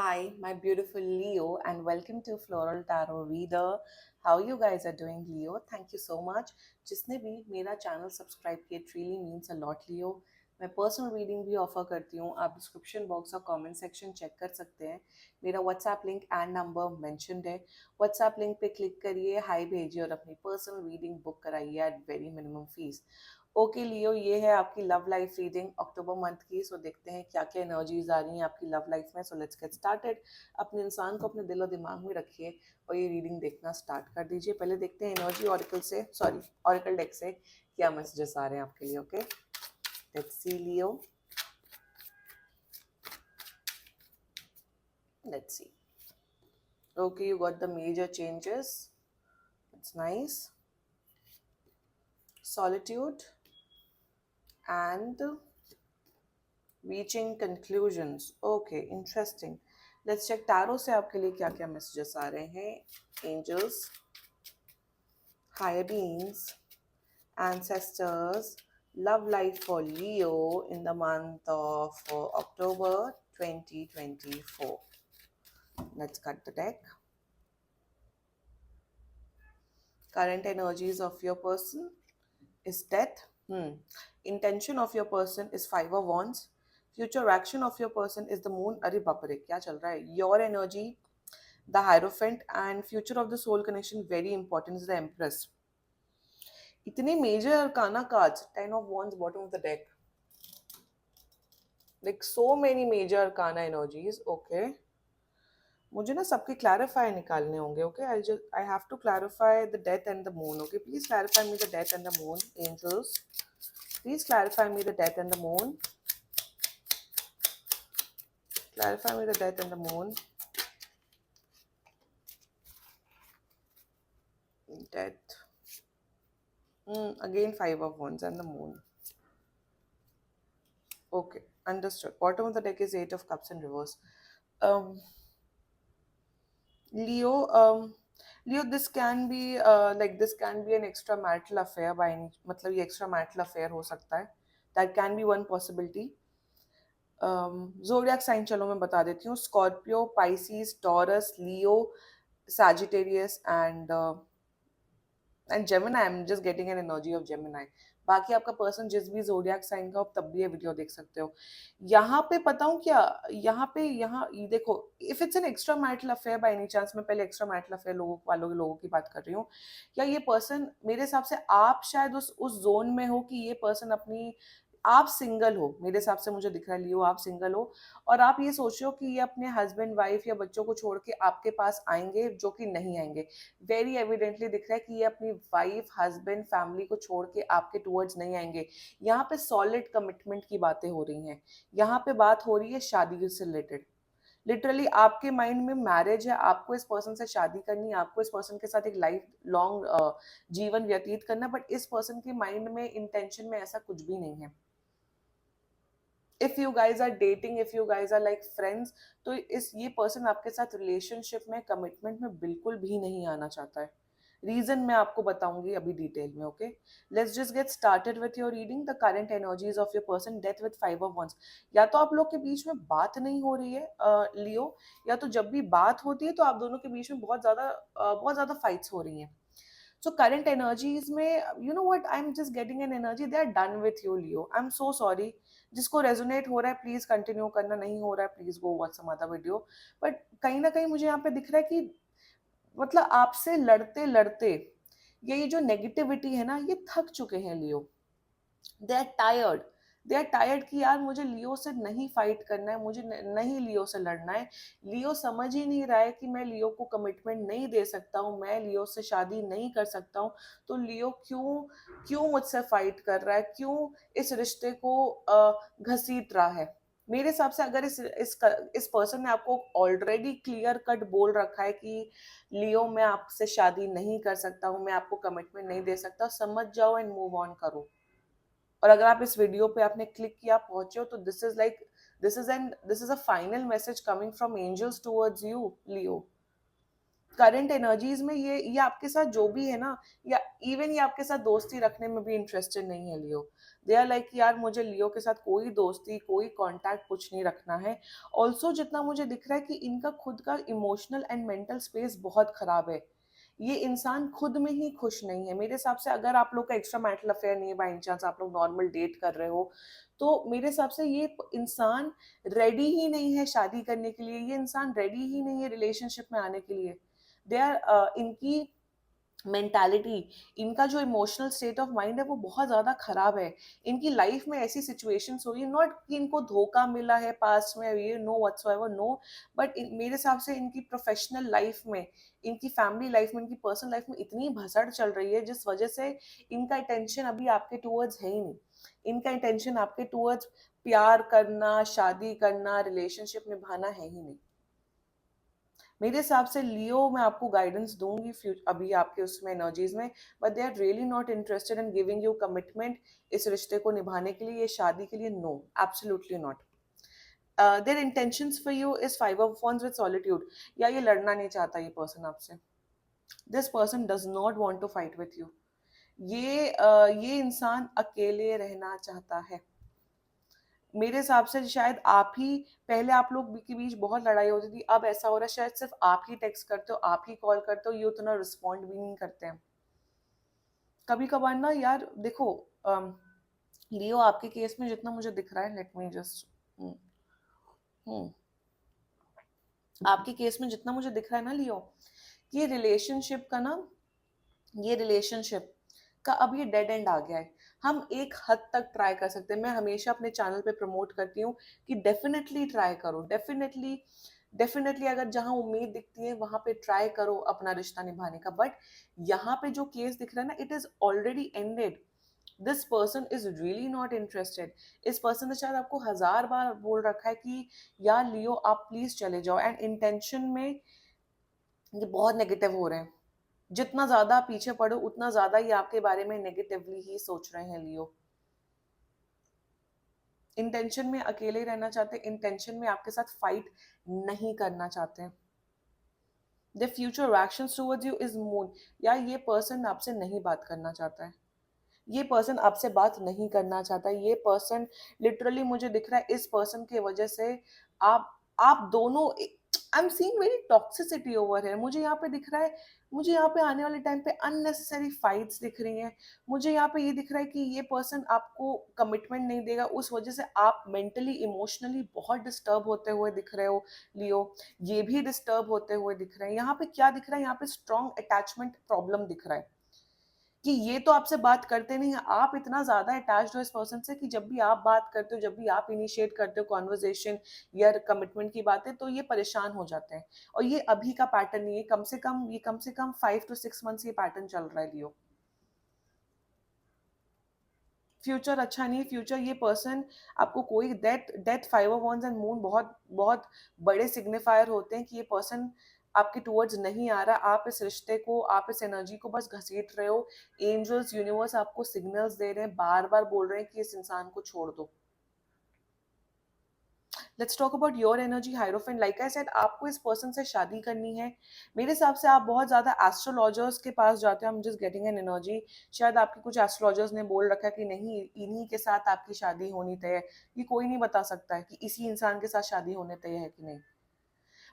Hi, my beautiful Leo, and welcome to Floral Tarot Reader. How you guys are doing, Leo? Thank you so much. जिसने भी मेरा channel subscribe किया, it really means a lot, Leo. मैं personal reading भी offer करती हूँ. आप description box और कमेंट सेक्शन चेक कर सकते हैं. मेरा WhatsApp link and number mentioned है. व्हाट्सएप लिंक पे क्लिक करिए, हाई भेजिए और अपनी पर्सनल रीडिंग बुक कराइए at very minimum fees. Okay Leo, ये है आपकी love life reading October month की. सो देखते हैं क्या क्या एनर्जीज आ रही हैं आपकी लव लाइफ में. So let's get started. अपने इंसान को अपने दिलो दिमाग में रखिए और ये रीडिंग देखना स्टार्ट कर दीजिए. पहले देखते हैं एनर्जी ऑरिकल से, सॉरी ऑरिकल डेक से क्या मैसेजेस आ रहे हैं आपके लिए. Okay, let's see Leo, let's see. Okay, you got the major changes. It's nice. Solitude and reaching conclusions. Okay, interesting. Let's check tarot से आपके लिए क्या क्या messages आ रहे हैं. Angels, higher beings, ancestors, love life for Leo in the month of October 2024. Let's cut the deck. Current energies of your person is death. Intention of your person is 5 of wands. Future action of your person is the moon. अरे बाप रे क्या चल रहा है. Your energy, the hierophant, and future of the soul connection very important is the empress. इतने major arcana cards. 10 of wands bottom of the deck. Like so many major arcana energies. Okay. मुझे ना सबके clarify निकालने होंगे. Okay, I have to clarify the death and the moon. Okay, please clarify me the death and the moon. Angels, please clarify me the death and the moon. Clarify me the death and the moon. Death. Again 5 of wands and the moon. Okay, understood. Bottom of the deck is 8 of cups in reverse. Leo, Leo, this can be this can be an extramarital affair by any, मतलब ये extramarital affair हो सकता है. That can be one possibility. Zodiac sign चलो मैं बता देती हूँ. Scorpio, Pisces, Taurus, Leo, Sagittarius and Gemini. I'm just getting an energy of Gemini. बाकी आपका पर्सन जिस भी जोडियाक साइन का हो तब भी ये वीडियो देख सकते हो. यहाँ पे पता हूँ क्या, यहाँ ये देखो, if it's an extra marital affair by any chance, मैं पहले एक्स्ट्रा मैरिटल अफेयर लोगों की बात कर रही हूँ. या ये पर्सन, मेरे हिसाब से आप शायद उस जोन में हो कि ये पर्सन अपनी, आप सिंगल हो. मेरे हिसाब से मुझे दिख रहा है लियो, आप सिंगल हो और आप ये सोच रहे हो कि ये अपने हस्बैंड वाइफ या बच्चों को छोड़ के आपके पास आएंगे, जो कि नहीं आएंगे. वेरी एविडेंटली दिख रहा है कि ये अपनी वाइफ, हस्बैंड, फैमिली को छोड़ के आपके टूवर्ड्स नहीं आएंगे. यहाँ पे सॉलिड कमिटमेंट की बातें हो रही हैं. यहाँ पे बात हो रही है शादी से रिलेटेड. लिटरली आपके माइंड में मैरिज है, आपको इस पर्सन से शादी करनी है, आपको इस पर्सन के साथ एक लाइफ लॉन्ग जीवन व्यतीत करना है. बट इस पर्सन के माइंड में, इंटेंशन में ऐसा कुछ भी नहीं है. If you guys are dating, if you guys are like friends, तो ये पर्सन आपके साथ रिलेशनशिप में, कमिटमेंट में बिल्कुल भी नहीं आना चाहता है. रीजन मैं आपको बताऊंगी अभी डिटेल में. Okay, let's just get started with your reading. The current energies of your person, death with 5 of wands. या तो आप लोग के बीच में बात नहीं हो रही है लियो, या तो जब भी बात होती है तो आप दोनों के बीच में बहुत ज्यादा फाइट्स हो रही हैं. So current energies में, you know what, I'm just getting an energy, they are done with you Leo. I'm so sorry. जिसको रेजोनेट हो रहा है प्लीज कंटिन्यू करना, नहीं हो रहा है please go watch some other video. But कहीं ना कहीं मुझे यहाँ पे दिख रहा है कि मतलब आपसे लड़ते लड़ते ये जो नेगेटिविटी है ना, ये थक चुके हैं Leo. They are tired. They are tired कि यार मुझे लियो से नहीं फाइट करना है, मुझे नहीं लियो से लड़ना है. लियो समझ ही नहीं रहा है कि मैं लियो को कमिटमेंट नहीं दे सकता हूँ, मैं लियो से शादी नहीं कर सकता हूँ. तो लियो क्यों क्यों मुझसे फाइट कर रहा है, क्यों इस रिश्ते को घसीट रहा है. मेरे हिसाब से अगर इस पर्सन ने आपको ऑलरेडी क्लियर कट बोल रखा है कि लियो मैं आपसे शादी नहीं कर सकता हूँ, मैं आपको कमिटमेंट नहीं दे सकता, समझ जाओ एंड मूव ऑन करो. और अगर आप इस वीडियो पे आपने क्लिक किया, पहुंचे हो, तो this is a final message coming from angels towards you Leo. Current energies में ये आपके साथ जो भी है ना, या इवन ये आपके साथ दोस्ती रखने में भी इंटरेस्टेड नहीं है लियो. दे आर लाइक यार मुझे लियो के साथ कोई दोस्ती कोई कांटेक्ट कुछ नहीं रखना है। ऑल्सो जितना मुझे दिख रहा है कि इनका खुद का इमोशनल एंड मेंटल स्पेस बहुत खराब है। ये इंसान खुद में ही खुश नहीं है मेरे हिसाब से। अगर आप लोग का एक्स्ट्रा मैरिटल अफेयर नहीं है, बाई चांस आप लोग नॉर्मल डेट कर रहे हो, तो मेरे हिसाब से ये इंसान रेडी ही नहीं है शादी करने के लिए, ये इंसान रेडी ही नहीं है रिलेशनशिप में आने के लिए। दे आर इनकी मेंटालिटी, इनका जो इमोशनल स्टेट ऑफ माइंड है वो बहुत ज़्यादा खराब है। इनकी लाइफ में ऐसी सिचुएशंस हुई, नॉट कि इनको धोखा मिला है पास्ट में, ये नो व्हाट्सएवर नो, बट मेरे हिसाब से इनकी प्रोफेशनल लाइफ में, इनकी फैमिली लाइफ में, इनकी पर्सनल लाइफ में इतनी भसड़ चल रही है जिस वजह से इनका इंटेंशन अभी आपके टूवर्ड्स है ही नहीं। इनका इंटेंशन आपके टूवर्ड्स प्यार करना, शादी करना, रिलेशनशिप निभाना है ही नहीं। मेरे हिसाब से लियो, मैं आपको गाइडेंस दूंगी अभी आपके उसमें एनर्जीज में, but they are really not interested in giving you commitment इस रिश्ते को निभाने के लिए, ये शादी के लिए, no, absolutely not. Their intentions for you is five of wands with solitude, या ये लड़ना नहीं चाहता ये पर्सन आपसे। This person does not want to fight with you. ये इंसान अकेले रहना चाहता है। मेरे हिसाब से शायद आप ही, पहले आप लोग के बीच बहुत लड़ाई होती थी, अब ऐसा हो रहा है शायद सिर्फ आप ही टेक्स्ट करते हो, आप ही कॉल करते हो, ये उतना रिस्पॉन्ड भी नहीं करते हैं। कभी कभार ना यार देखो, लियो आपके केस में जितना मुझे दिख रहा है, लेट मी जस्ट, आपके केस में जितना मुझे दिख रहा है ना लियो, ये रिलेशनशिप का ना, ये रिलेशनशिप का अब ये डेड एंड आ गया है। हम एक हद तक ट्राई कर सकते हैं, मैं हमेशा अपने चैनल पे प्रमोट करती हूँ कि डेफिनेटली ट्राई करो, डेफिनेटली डेफिनेटली अगर जहां उम्मीद दिखती है वहां पे ट्राई करो अपना रिश्ता निभाने का। बट यहाँ पे जो केस दिख रहा है ना, it is already ended. This person is really not interested. इस पर्सन ने शायद आपको 1000 बार बोल रखा है कि यार लियो आप प्लीज चले जाओ, एंड इंटेंशन में ये बहुत नेगेटिव हो रहे हैं। जितना ज्यादा आप पीछे पड़ो उतना ज्यादा ये आपके बारे में नेगेटिवली ही सोच रहे हैं लियो। इंटेंशन में अकेले रहना चाहते हैं, इंटेंशन में आपके साथ फाइट नहीं करना चाहते हैं। The future actions towards you is moon, या ये पर्सन आपसे नहीं बात करना चाहता है, ये पर्सन आपसे बात नहीं करना चाहता। ये पर्सन लिटरली मुझे दिख रहा है इस पर्सन की वजह से आप दोनों, आई am seeing very toxicity over है। मुझे यहाँ पे दिख रहा है, मुझे यहाँ पे आने वाले टाइम पे अननेसेसरी फाइट्स दिख रही हैं। मुझे यहाँ पे ये दिख रहा है कि ये पर्सन आपको कमिटमेंट नहीं देगा, उस वजह से आप मेंटली इमोशनली बहुत डिस्टर्ब होते हुए दिख रहे हो लियो। ये भी डिस्टर्ब होते हुए दिख रहे हैं। यहाँ पे क्या दिख रहा है, यहाँ पे स्ट्रॉन्ग अटैचमेंट प्रॉब्लम दिख रहा है कि ये तो आपसे बात करते नहीं है, आप इतना ज्यादा अटैच्ड हो इस पर्सन से कि जब भी आप बात करते हो, जब भी आप इनिशिएट करते हो कॉन्वर्जेशन या कमिटमेंट की बातें, तो ये परेशान हो जाते हैं। और ये अभी का पैटर्न नहीं है, कम से कम 5 to 6 months ये पैटर्न चल रहा है लियो। फ्यूचर अच्छा नहीं, फ्यूचर ये पर्सन आपको कोई death death 5 of wands and moon बहुत बहुत बड़े सिग्निफायर होते हैं कि ये पर्सन आपके टूवर्ड्स नहीं आ रहा। आप इस रिश्ते को, आप इस एनर्जी को बस घसीट रहे हो। एंजल्स यूनिवर्स आपको सिग्नल्स दे रहे हैं, बार बार बोल रहे हैं कि इस इंसान को छोड़ दो। Let's talk about your energy hierophant. Like I said, आपको इस पर्सन से शादी करनी है। मेरे हिसाब से आप बहुत ज्यादा एस्ट्रोलॉजर्स के पास जाते हो, I am just getting an energy. शायद आपके कुछ एस्ट्रोलॉजर्स ने बोल रखा है कि नहीं, इन्हीं के साथ आपकी शादी होनी तय है। ये कोई नहीं बता सकता है कि इसी इंसान के साथ शादी होने तय है कि नहीं।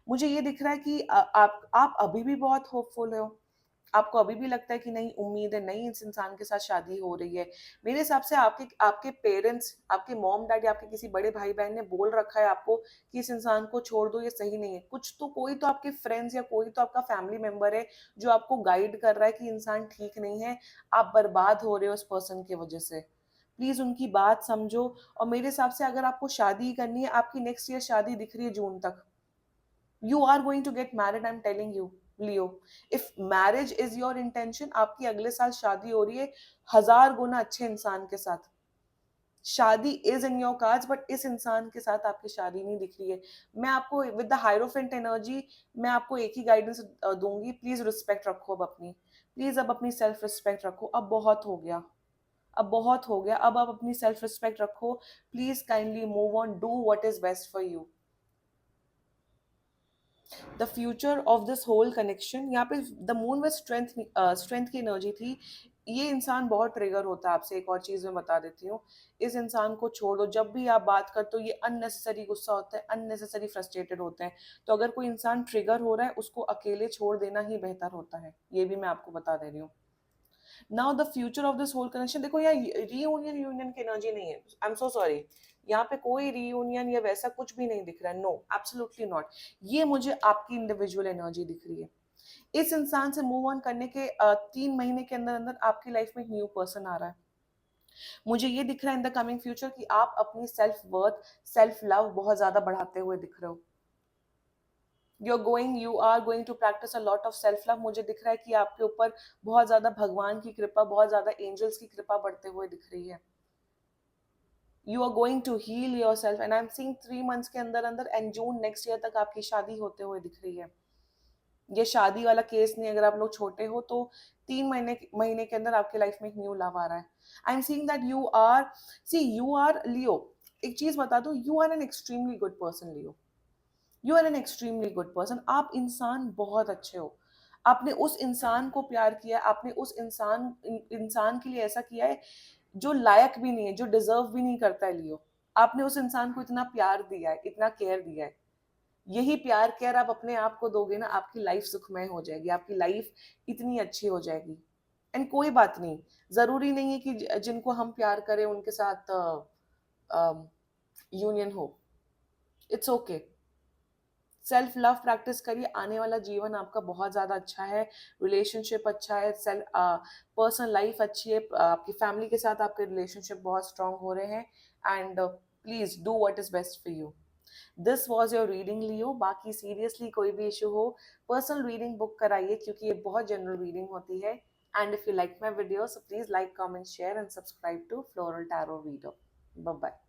मुझे ये दिख रहा है कि आप अभी भी बहुत होपफुल हो। आपको अभी भी लगता है कि नहीं, उम्मीद है, नहीं, इस इंसान के साथ शादी हो रही है। मेरे हिसाब से आपके आपके पेरेंट्स, आपके मॉम डैडी, आपके किसी बड़े भाई बहन ने बोल रखा है आपको कि इस इंसान को छोड़ दो, ये सही नहीं है। कुछ तो, कोई तो आपके फ्रेंड्स या कोई तो आपका फैमिली मेंबर है जो आपको गाइड कर रहा है कि इंसान ठीक नहीं है, आप बर्बाद हो रहे हो उस पर्सन की वजह से। प्लीज उनकी बात समझो। और मेरे हिसाब से अगर आपको शादी करनी है, आपकी नेक्स्ट ईयर शादी दिख रही है जून तक। You are going to get married, I'm telling you, Leo. If marriage is your intention, आपकी अगले साल शादी हो रही है 1000 गुना अच्छे इंसान के साथ। शादी is in your cards, but इस इंसान के साथ आपकी शादी नहीं दिख रही है। मैं आपको विद द हायरोफेंट एनर्जी, मैं आपको एक ही गाइडेंस दूंगी, प्लीज रिस्पेक्ट रखो अब अपनी, प्लीज अब अपनी सेल्फ रिस्पेक्ट रखो। अब बहुत हो गया, अब बहुत हो गया, अब आप अपनी सेल्फ रिस्पेक्ट रखो। Please kindly move on, do what is best for you. The future of this whole connection, यहाँ पे द मून में स्ट्रेंथ, स्ट्रेंथ की एनर्जी थी। ये इंसान बहुत ट्रिगर होता है आपसे। एक और चीज मैं बता देती हूँ, इस इंसान को छोड़ दो। जब भी आप बात करते हो ये अननेसेसरी गुस्सा होता है, अननेसेसरी फ्रस्ट्रेटेड होते हैं। तो अगर कोई इंसान ट्रिगर हो रहा है उसको अकेले छोड़ देना ही बेहतर होता है, ये भी मैं आपको बता दे रही हूँ। Now the future of this whole connection, देखो यहाँ रीयूनियन यूनियन की एनर्जी नहीं है, आई एम सो सॉरी। यहाँ पे कोई रीयूनियन या वैसा कुछ भी नहीं दिख रहा है, नो एब्सोल्युटली नॉट। ये मुझे आपकी इंडिविजुअल एनर्जी दिख रही है। इस इंसान से मूव ऑन करने के 3 महीने के अंदर अंदर आपकी लाइफ में एक न्यू पर्सन आ रहा है। मुझे ये दिख रहा है इन द कमिंग फ्यूचर कि आप अपनी सेल्फ वर्थ, सेल्फ लव बहुत ज्यादा बढ़ाते हुए दिख रहे हो। You are going to practise a lot of self love. मुझे दिख रहा है कि आपके ऊपर बहुत ज्यादा भगवान की कृपा, बहुत ज्यादा एंजल्स की कृपा बढ़ते हुए दिख रही है। You are going to heal yourself and I am seeing 3 months के अंदर अंदर एंड जून नेक्स्ट ईयर तक आपकी शादी होते हुए दिख रही है। ये शादी वाला केस नहीं, अगर आप लोग छोटे हो तो 3 महीने महीने के अंदर आपके लाइफ में एक न्यू लव आ रहा है। I am seeing that you are Leo. एक चीज बता दो, you are an extremely good person Leo. You are an extremely good person. आप इंसान बहुत अच्छे हो। आपने उस इंसान को प्यार किया, आपने उस इंसान के लिए ऐसा किया है जो लायक भी नहीं है, जो डिजर्व भी नहीं करता है लियो। आपने उस इंसान को इतना प्यार दिया है, इतना केयर दिया है। यही प्यार केयर आप अपने आप को दोगे ना, आपकी लाइफ सुखमय हो जाएगी, आपकी लाइफ इतनी अच्छी हो जाएगी। एंड कोई बात नहीं, जरूरी नहीं है कि जिनको हम प्यार करें उनके साथ यूनियन हो। It's okay. Self love practice करिए, आने वाला जीवन आपका बहुत ज्यादा अच्छा है। रिलेशनशिप अच्छा है, सेल्फ पर्सनल लाइफ अच्छी है, आपकी फैमिली के साथ आपके रिलेशनशिप बहुत स्ट्रांग हो रहे हैं। And please do what is best for you. This was your reading Leo. बाकी सीरियसली कोई भी इशू हो, पर्सनल रीडिंग बुक कराइए क्योंकि ये बहुत जनरल रीडिंग होती है। And if you like my video so please like, comment, share and subscribe to floral tarot reader. Bye bye.